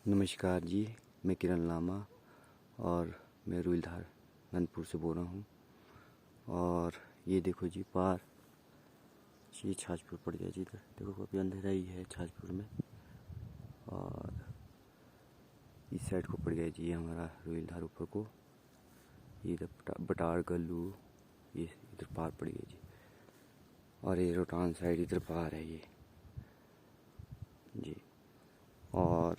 नमस्कार जी, मैं किरण लामा और मैं रुईधार अनंतपुर से बोल रहा हूँ। और ये देखो जी पार ये छाजपुर पड़ गया जी। इधर देखो अभी अंधेरा ही है छाजपुर में, और इस साइड को पड़ गया जी हमारा रुईधार ऊपर को। ये इधर बटार गल्लू ये इधर पार पड़ गया जी, और ये रोहतांग साइड इधर पार है ये जी। और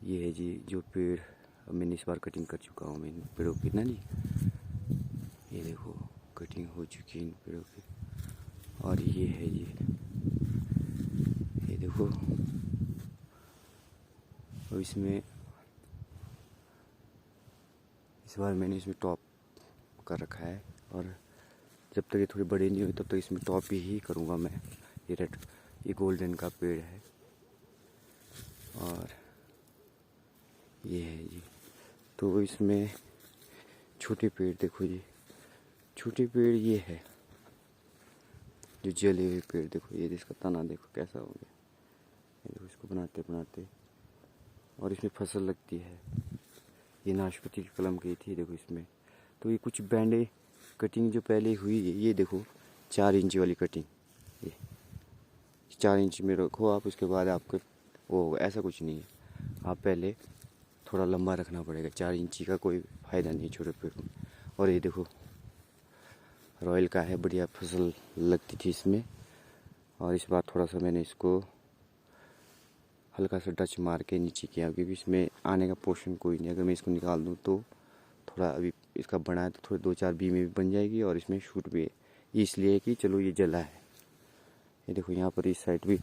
ये है जी जो पेड़ अब मैंने इस बार कटिंग कर चुका हूँ मैं इन पेड़ों की ना जी। ये देखो कटिंग हो चुकी है इन पेड़ों की। और ये है जी, ये देखो अब इसमें इस बार मैंने इसमें टॉप कर रखा है, और जब तक ये थोड़ी बड़ी नहीं हुई तब तक इसमें टॉप ही करूँगा मैं। ये रेड ये गोल्डन का पेड़ है, और ये है जी। तो इसमें छोटे पेड़ देखो जी, छोटे पेड़ ये है जो जले हुए पेड़ देखो। ये इसका तना देखो कैसा हो गया, ये देखो इसको बनाते बनाते। और इसमें फसल लगती है, ये नाशपाती की कलम की थी देखो इसमें। तो ये कुछ बैंडे कटिंग जो पहले हुई है, ये देखो 4 इंच वाली कटिंग, ये 4 इंच में रखो आप। उसके बाद आपको वो ऐसा कुछ नहीं है, आप पहले थोड़ा लंबा रखना पड़ेगा। 4 इंची का कोई फ़ायदा नहीं छोटे पेड़ में। और ये देखो रॉयल का है, बढ़िया फसल लगती थी इसमें। और इस बार थोड़ा सा मैंने इसको हल्का सा टच मार के नीचे किया, क्योंकि इसमें आने का पोर्शन कोई नहीं। अगर मैं इसको निकाल दूँ तो थोड़ा अभी इसका बना है तो थोड़े 2-4 बी में भी बन जाएगी, और इसमें शूट भी है। इसलिए कि चलो ये जला है। ये देखो यहाँ पर इस साइड भी,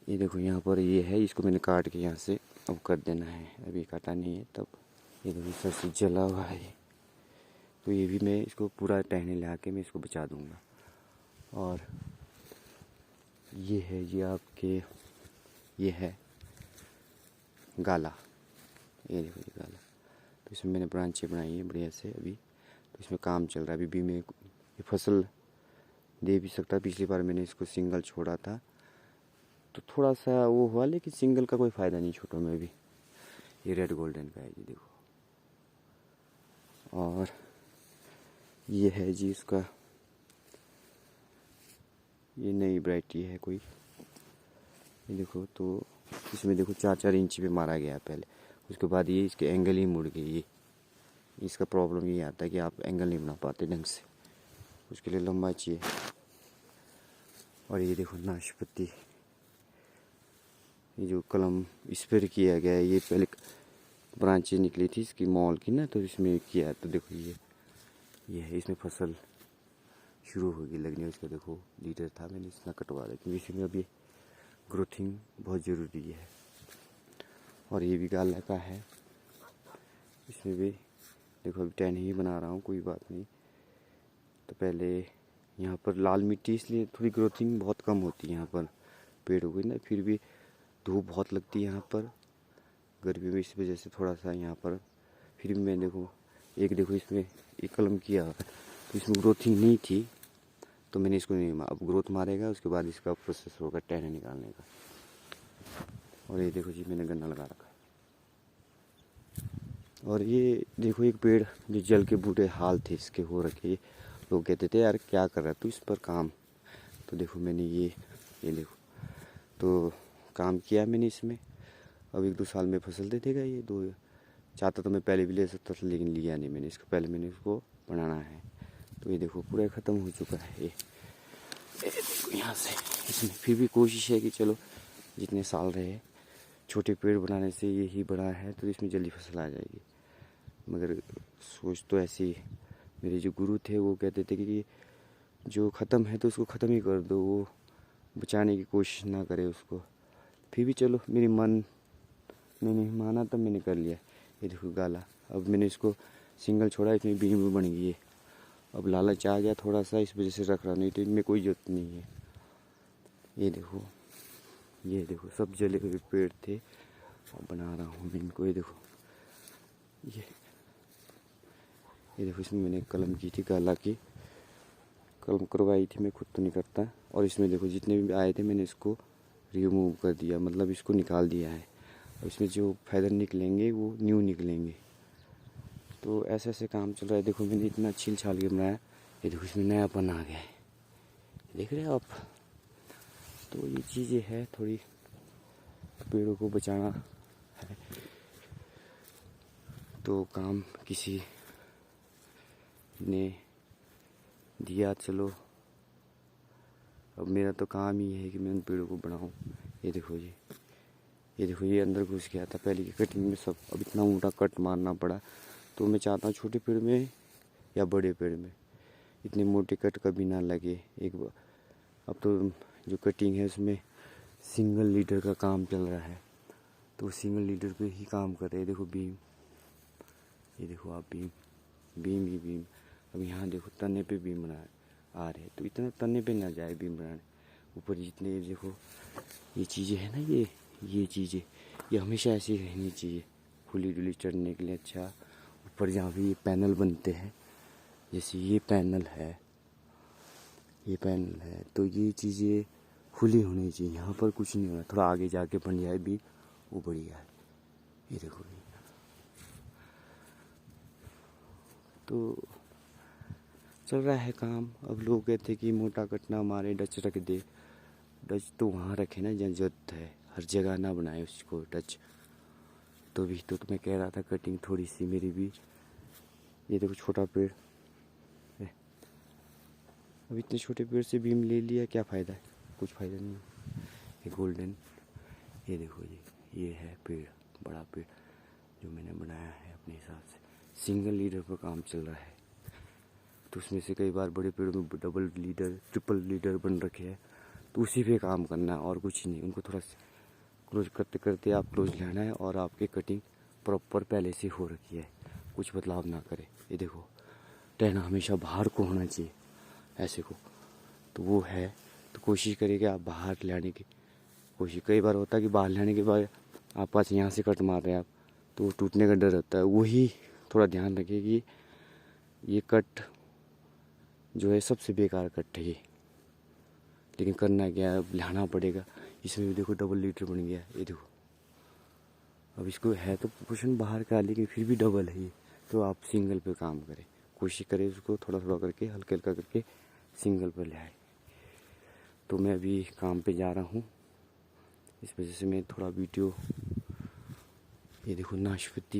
ये देखो यहाँ पर ये है, इसको मैंने काट के यहाँ से अब कर देना है। अभी काटा नहीं है तब। ये देखो इस से जला हुआ है, तो ये भी मैं इसको पूरा टहने ला के मैं इसको बचा दूंगा। और ये है जी आपके, ये है गाला, ये देखो ये गाला। तो इसमें मैंने ब्रांचें बनाई है बढ़िया से अभी। तो इसमें काम चल रहा है। अभी भी मैं ये फसल दे भी सकता। पिछली बार मैंने इसको सिंगल छोड़ा था तो थोड़ा सा वो हुआ, लेकिन सिंगल का कोई फ़ायदा नहीं छोटों में भी। ये रेड गोल्डन का है जी देखो। और ये है जी इसका, ये नई वैरायटी है कोई, ये देखो। तो इसमें देखो 4-4 इंच पे मारा गया पहले। उसके बाद ये इसके एंगल ही मुड़ गई। ये इसका प्रॉब्लम ये आता है कि आप एंगल नहीं बना पाते ढंग से, उसके लिए लंबा चाहिए। और ये देखो नाशपाती, ये जो कलम स्प्रे किया गया है, ये पहले ब्रांचें निकली थी इसकी मॉल की ना, तो इसमें किया है। तो देखो ये है, इसमें फसल शुरू होगी लगनी। इसका देखो लीडर था, मैंने इतना कटवा दिया क्योंकि इसमें अभी ग्रोथिंग बहुत ज़रूरी है। और ये भी गाला का है, इसमें भी देखो अभी 10 ही बना रहा हूँ, कोई बात नहीं। तो पहले यहाँ पर लाल मिट्टी, इसलिए थोड़ी ग्रोथिंग बहुत कम होती है यहाँ पर पेड़ों की ना। फिर भी धूप बहुत लगती है यहाँ पर गर्मी में, इस वजह से थोड़ा सा यहाँ पर। फिर भी मैं देखो देखो इसमें एक कलम किया तो इसमें ग्रोथिंग नहीं थी, तो मैंने इसको नहीं अब ग्रोथ मारेगा। उसके बाद इसका प्रोसेस होगा टहने निकालने का। और ये देखो जी मैंने गन्ना लगा रखा है। और ये देखो एक पेड़ जो जल के बूढ़े हाल थे इसके हो रखे। लोग कहते थे यार क्या कर रहा तू इस पर काम। तो देखो मैंने ये देखो तो काम किया मैंने इसमें। अब 1-2 साल में फसल दे देगा ये। दो चाहता तो मैं पहले भी ले सकता था, लेकिन लिया नहीं मैंने इसको। पहले मैंने इसको बनाना है। तो ये देखो पूरा ख़त्म हो चुका है ये देखो यहाँ से। इसमें फिर भी कोशिश है कि चलो जितने साल रहे, छोटे पेड़ बनाने से यही बड़ा है तो इसमें जल्दी फसल आ जाएगी। मगर सोच तो ऐसी, मेरे जो गुरु थे वो कहते थे कि जो ख़त्म है तो उसको ख़त्म ही कर दो, वो बचाने की कोशिश ना करे उसको। फिर भी चलो मेरी मन मैंने माना तब मैंने कर लिया। ये देखो गाला, अब मैंने इसको सिंगल छोड़ा, इसमें बीम भी बन गई है। अब लालच आ गया थोड़ा सा, इस वजह से रख रहा, नहीं तो इनमें कोई जरूरत नहीं है। ये देखो सब जले हुए पेड़ थे और बना रहा हूँ मैं इनको। ये देखो ये देखो इसमें मैंने कलम की थी, गाला की कलम करवाई थी, मैं खुद तो नहीं करता। और इसमें देखो जितने भी आए थे मैंने इसको रिमूव कर दिया, मतलब इसको निकाल दिया है। इसमें जो फेदर निकलेंगे वो न्यू निकलेंगे। तो ऐसे ऐसे काम चल रहा है। देखो मैंने इतना छील छाल के बनाया, ये देखो इसमें नयापन आ गया है, देख रहे हो आप। तो ये चीज़ें है, थोड़ी पेड़ों को बचाना है। तो काम किसी ने दिया, चलो अब मेरा तो काम ही है कि मैं उन पेड़ों को बढ़ाऊँ। ये देखो जी, ये देखो ये अंदर घुस गया था पहले की कटिंग में सब। अब इतना मोटा कट मारना पड़ा। तो मैं चाहता हूँ छोटे पेड़ में या बड़े पेड़ में इतने मोटे कट कभी ना लगे एक बार। अब तो जो कटिंग है उसमें सिंगल लीडर का काम चल रहा है, तो सिंगल लीडर पे ही काम कर रहे हैं। देखो बीम, ये देखो आप बीम, बीम ही बीम। अब यहाँ देखो तने पे बीम बना आ रहे हैं, तो इतना तने पे ना जाए बीम बनाने। ऊपर जितने देखो ये चीज़ें हैं ना, ये चीज़ें ये हमेशा ऐसी रहनी चाहिए, खुली डुली चढ़ने के लिए। अच्छा ऊपर जहाँ भी ये पैनल बनते हैं, जैसे ये पैनल है, ये पैनल है, तो ये चीज़ें खुली होनी चाहिए। यहाँ पर कुछ नहीं होना, थोड़ा आगे जाके बन जाए भी वो बढ़िया है। ये देखो ये तो चल रहा है काम। अब लोग कहते कि मोटा कट ना मारे, डच रख दे। डच तो वहाँ रखे ना जहाँ जरूरत है, हर जगह ना बनाए उसको डच। तो भी तो मैं कह रहा था कटिंग थोड़ी सी मेरी भी। ये देखो छोटा पेड़ है, अब इतने छोटे पेड़ से बीम ले लिया, क्या फ़ायदा है? कुछ फ़ायदा नहीं। ये गोल्डन, ये देखो ये है पेड़, बड़ा पेड़ जो मैंने बनाया है अपने हिसाब से। सिंगल लीडर पर काम चल रहा है, तो उसमें से कई बार बड़े पेड़ों में डबल लीडर ट्रिपल लीडर बन रखे हैं, तो उसी पे काम करना है और कुछ नहीं। उनको थोड़ा क्लोज करते करते आप क्लोज लाना है, और आपकी कटिंग प्रॉपर पहले से हो रखी है, कुछ बदलाव ना करे। ये देखो टहना हमेशा बाहर को होना चाहिए ऐसे को, तो वो है। तो कोशिश करिए कि आप बाहर लाने की कोशिश। कई बार होता है कि बाहर लाने के बाद आप पास यहाँ से कट मार रहे हैं आप, तो टूटने का डर रहता है। वही थोड़ा ध्यान रखिए कि ये कट जो है सबसे बेकार कट है ये, लेकिन करना क्या है, लाना पड़ेगा। इसमें भी देखो डबल लीटर बन गया, ये देखो। अब इसको है तो पोर्शन बाहर का, लेकिन फिर भी डबल है ये। तो आप सिंगल पे काम करें, कोशिश करें उसको थोड़ा थोड़ा करके, हल्का हल्का करके सिंगल पे ले आए। तो मैं अभी काम पे जा रहा हूँ, इस वजह से मैं थोड़ा वीडियो। ये देखो नाशपाती,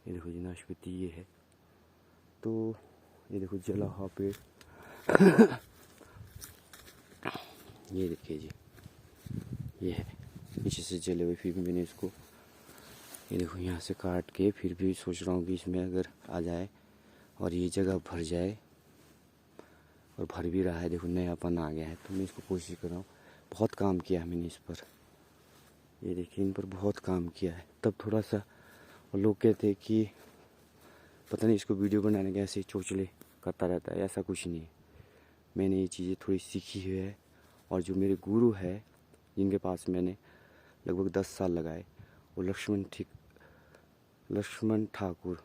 ये देखो जी नाशपाती ये है। तो ये देखो जला हुआ पेड़ ये देखिए जी, ये है नीचे से जले हुए। फिर भी मैंने इसको ये देखो यहाँ से काट के, फिर भी सोच रहा हूँ कि इसमें अगर आ जाए और ये जगह भर जाए, और भर भी रहा है। देखो नयापन आ गया है, तो मैं इसको कोशिश कर रहा हूँ। बहुत काम किया है मैंने इस पर, ये देखिए इन पर बहुत काम किया है। तब थोड़ा सा, और लोग कहते हैं कि पता नहीं इसको वीडियो बनाने के ऐसे चोचले करता रहता है, ऐसा कुछ नहीं है। मैंने ये चीज़ें थोड़ी सीखी हुई है, और जो मेरे गुरु है जिनके पास मैंने लगभग 10 साल लगाए, वो लक्ष्मण ठाकुर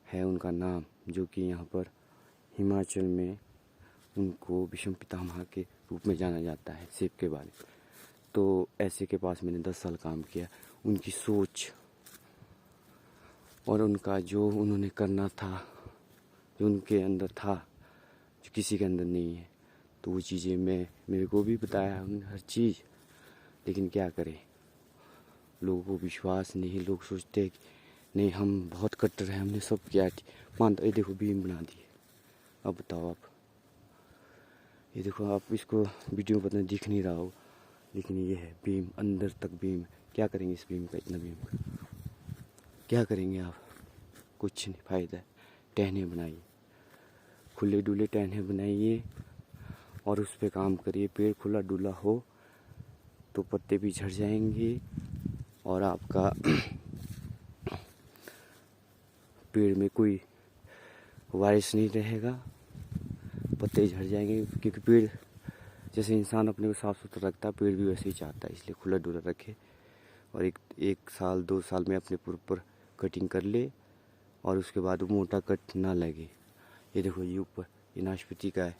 है उनका नाम, जो कि यहाँ पर हिमाचल में उनको विश्व पितामह के रूप में जाना जाता है सेब के बारे में। तो ऐसे के पास मैंने 10 साल काम किया। उनकी सोच और उनका जो उन्होंने करना था, जो उनके अंदर था, जो किसी के अंदर नहीं है, तो वो चीज़ें मेरे को भी बताया उन्होंने हर चीज़। लेकिन क्या करें, लोगों को विश्वास नहीं, लोग सोचते हैं कि नहीं हम बहुत कट्टर हैं, हमने सब किया मानता। ये देखो बीम बना दिए। अब बताओ आप, ये देखो आप इसको वीडियो में पता नहीं दिख नहीं रहा हो, लेकिन ये है बीम, अंदर तक बीम। क्या करेंगे इस बीम का, इतना बीम का क्या करेंगे आप? कुछ नहीं फ़ायदा है। टहने बनाइए, खुले डुले टहने बनाइए, और उस पर काम करिए। पेड़ खुला डुला हो तो पत्ते भी झड़ जाएंगे, और आपका पेड़ में कोई वारिस नहीं रहेगा, पत्ते झड़ जाएंगे। क्योंकि पेड़ जैसे इंसान अपने को साफ सुथरा रखता है, पेड़ भी वैसे ही चाहता है। इसलिए खुला डुला रखे, और एक साल 2 साल में अपने प्रॉपर कटिंग कर ले, और उसके बाद वो मोटा कट ना लगे। ये देखो ये ऊपर ये नाशपाती का है,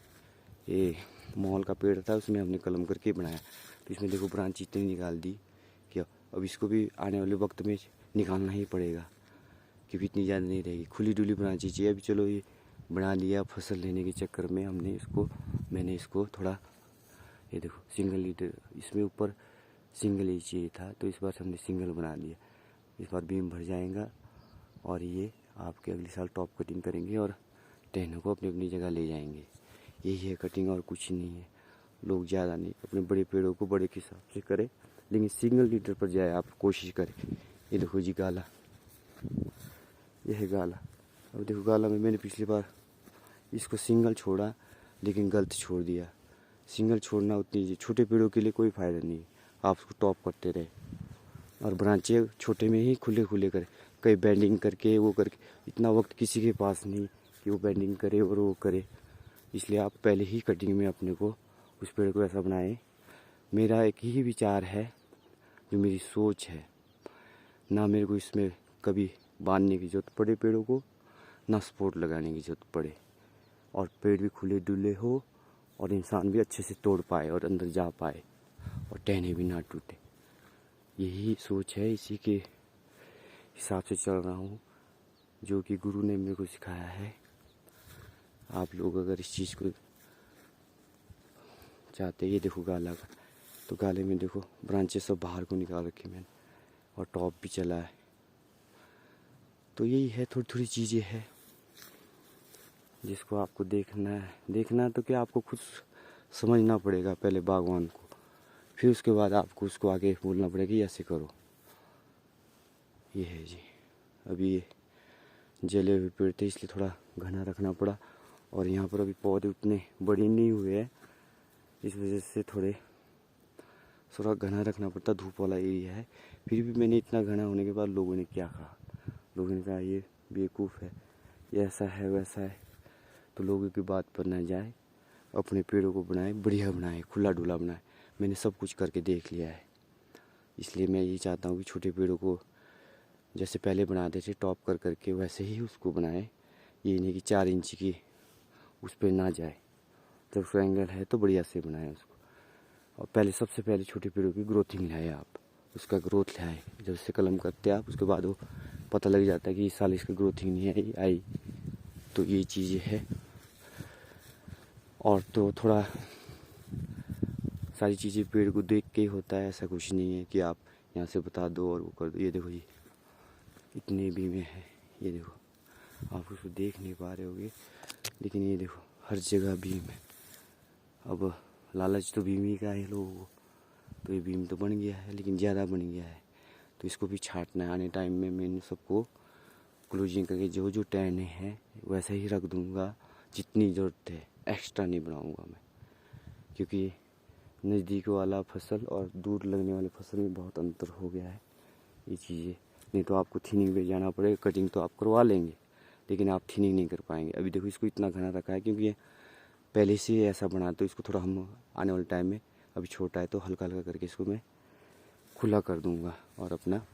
ये मॉल का पेड़ था, उसमें हमने कलम करके बनाया। तो इसमें देखो ब्रांच इतनी निकाल दी कि अब इसको भी आने वाले वक्त में निकालना ही पड़ेगा, क्योंकि इतनी ज़्यादा नहीं रहेगी। खुली डुली ब्रांच चाहिए। अभी चलो ये बना लिया, फसल लेने के चक्कर में मैंने इसको थोड़ा, ये देखो सिंगल लीटर, इसमें ऊपर सिंगल ही चाहिए था, तो इस बार हमने सिंगल बना लिया। इस बार बीम भर जाएगा और ये आपके अगले साल टॉप कटिंग करेंगे और टहनों को अपनी अपनी जगह ले जाएंगे। यही है कटिंग, और कुछ नहीं है। लोग ज़्यादा नहीं, अपने बड़े पेड़ों को बड़े के हिसाब से करें, लेकिन सिंगल लीटर पर जाए, आप कोशिश करें। ये देखो जी गाला, यह है गाला। अब देखो गाला में मैंने पिछली बार इसको सिंगल छोड़ा, लेकिन गलत छोड़ दिया। सिंगल छोड़ना उतनी छोटे पेड़ों के लिए कोई फ़ायदा नहीं, आप उसको टॉप करते रहे और ब्रांचें छोटे में ही खुले खुले करें। कहीं बेंडिंग करके वो करके, इतना वक्त किसी के पास नहीं कि वो बेंडिंग करे और वो करे। इसलिए आप पहले ही कटिंग में अपने को उस पेड़ को ऐसा बनाएं। मेरा एक ही विचार है, जो मेरी सोच है, ना मेरे को इसमें कभी बांधने की ज़रूरत पड़े पेड़ों को, ना सपोर्ट लगाने की ज़रूरत पड़े, और पेड़ भी खुले डुले हो और इंसान भी अच्छे से तोड़ पाए और अंदर जा पाए और टहने भी ना टूटे। यही सोच है, इसी के हिसाब से चल रहा हूँ, जो कि गुरु ने मेरे को सिखाया है। आप लोग अगर इस चीज़ को चाहते, ये देखो गाला का, तो गाले में देखो ब्रांचेस सब बाहर को निकाल रखी मैंने, और टॉप भी चला है। तो यही है, थोड़ी थोड़ी चीज़ें हैं जिसको आपको देखना है तो क्या आपको खुद समझना पड़ेगा पहले बागवान को, फिर उसके बाद आपको उसको आगे बोलना पड़ेगा कि ऐसे करो। ये है जी। अभी ये जले हुए पेड़ थे, इसलिए थोड़ा घना रखना पड़ा, और यहाँ पर अभी पौधे उतने बड़े नहीं हुए हैं, इस वजह से थोड़ा घना रखना पड़ता। धूप वाला एरिया है। फिर भी मैंने इतना घना होने के बाद लोगों ने क्या कहा, लोगों ने कहा ये बेवकूफ़ है, ये ऐसा है वैसा है। तो लोगों की बात पर ना जाए, अपने पेड़ों को बनाए, बढ़िया बनाए, खुला डुला बनाए। मैंने सब कुछ करके देख लिया है, इसलिए मैं ये चाहता हूँ कि छोटे पेड़ों को जैसे पहले बनाते थे टॉप कर करके, वैसे ही उसको बनाए। ये नहीं कि 4 इंच की उस पर ना जाए, जब उसका एंगल है तो बढ़िया से बनाए उसको। और सबसे पहले छोटे पेड़ों की ग्रोथिंग लाए आप, उसका ग्रोथ लाए। जब से कलम करते आप, उसके बाद वो पता लग जाता है कि इस साल इसकी ग्रोथिंग नहीं आई। तो ये चीज़ें है, और तो थोड़ा सारी चीज़ें पेड़ को देख के ही होता है। ऐसा कुछ नहीं है कि आप यहाँ से बता दो और वो कर दो। ये देखो जी इतने भी में है, ये देखो आप उसको देख नहीं पा रहे होगे, लेकिन ये देखो हर जगह भीम है। अब लालच तो भीम ही का है लोगों को, तो ये भीम तो बन गया है, लेकिन ज़्यादा बन गया है, तो इसको भी छांटना है। आने टाइम में मैंने सबको क्लोजिंग करके जो जो टहने हैं वैसे ही रख दूँगा, जितनी ज़रूरत है, एक्स्ट्रा नहीं बनाऊँगा मैं, क्योंकि नज़दीक वाला फसल और दूर लगने वाले फसल में बहुत अंतर हो गया है। ये चीज़ें नहीं तो आपको थिनिंग पे जाना पड़ेगा। कटिंग तो आप करवा लेंगे, लेकिन आप थिनिंग नहीं कर पाएंगे। अभी देखो इसको इतना घना रखा है, क्योंकि ये पहले से ही ऐसा बना, तो इसको थोड़ा हम आने वाले टाइम में, अभी छोटा है तो हल्का हल्का करके इसको मैं खुला कर दूंगा। और अपना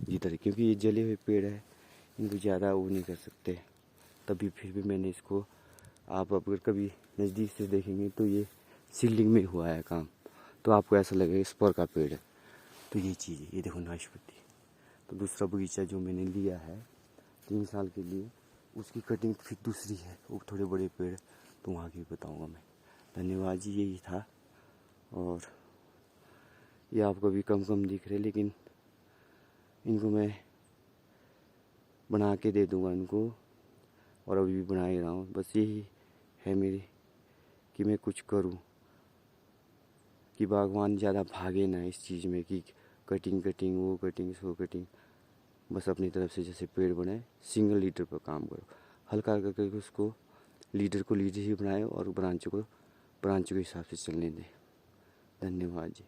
इधर, क्योंकि ये जले हुए पेड़ है, इनको ज़्यादा वो नहीं कर सकते। तभी फिर भी मैंने इसको, आप अगर कभी नज़दीक से देखेंगे तो ये सीलिंग में हुआ है काम, तो आपको ऐसा लगेगा स्पर का पेड़ है। तो ये चीज़ है, ये देखो नाशपाती। तो दूसरा बगीचा जो मैंने लिया है 3 साल के लिए, उसकी कटिंग फिर दूसरी है, वो थोड़े बड़े पेड़, तो वहाँ की बताऊँगा मैं। धन्यवाद जी, यही था। और ये आपको भी कम कम दिख रहे, लेकिन इनको मैं बना के दे दूँगा इनको, और अभी भी बना ही रहा हूँ। बस यही है मेरी कि मैं कुछ करूँ, कि बागवान ज़्यादा भागे ना इस चीज़ में कि कटिंग वो कटिंग सो कटिंग। बस अपनी तरफ से जैसे पेड़ बनाए, सिंगल लीडर पर काम करो, हल्का करके उसको लीडर को लीडर ही बनाए, और ब्रांचों के हिसाब से चलने दें। धन्यवाद जी।